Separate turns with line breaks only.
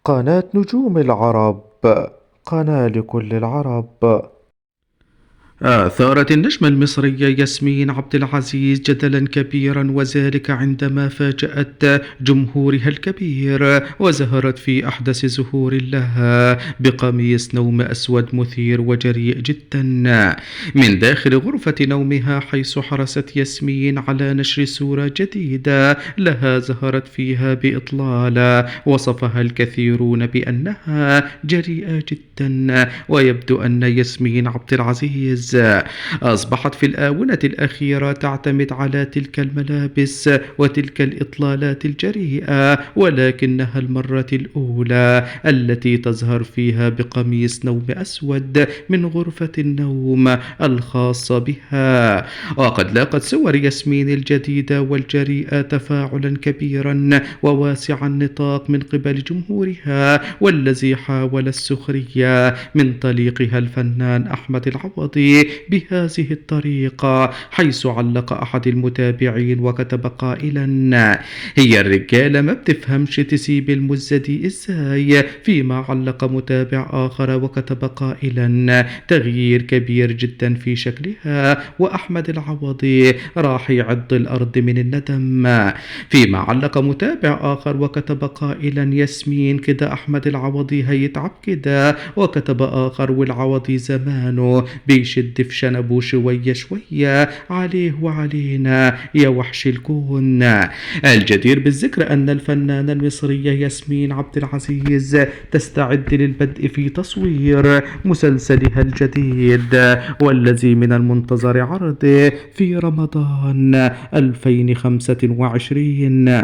قناة نجوم العرب، قناة لكل العرب.
أثارت النجمة المصرية ياسمين عبد العزيز جدلا كبيرا، وذلك عندما فاجأت جمهورها الكبير وظهرت في أحدث ظهور لها بقميص نوم أسود مثير وجريء جدا من داخل غرفة نومها، حيث حرصت ياسمين على نشر صورة جديدة لها ظهرت فيها بإطلالة وصفها الكثيرون بأنها جريئة جدا. ويبدو أن ياسمين عبد العزيز أصبحت في الآونة الأخيرة تعتمد على تلك الملابس وتلك الإطلالات الجريئة، ولكنها المرة الأولى التي تظهر فيها بقميص نوم أسود من غرفة النوم الخاصة بها. وقد لاقت صور ياسمين الجديدة والجريئة تفاعلا كبيرا وواسع النطاق من قبل جمهورها، والذي حاول السخرية من طليقها الفنان أحمد العوضي بهذه الطريقة، حيث علق أحد المتابعين وكتب قائلا: هي الرجالة ما بتفهمش تسيب المزة دي ازاي. فيما علق متابع آخر وكتب قائلا: تغيير كبير جدا في شكلها، وأحمد العوضي راح يعض الأرض من الندم. فيما علق متابع آخر وكتب قائلا: ياسمين كده أحمد العوضي هيتعب كده. وكتب آخر: والعوضي زمانه بيشد في شنبه شوية شوية، عليه وعلينا يا وحش الكون. الجدير بالذكر أن الفنانة المصرية ياسمين عبد العزيز تستعد للبدء في تصوير مسلسلها الجديد، والذي من المنتظر عرضه في رمضان 2025.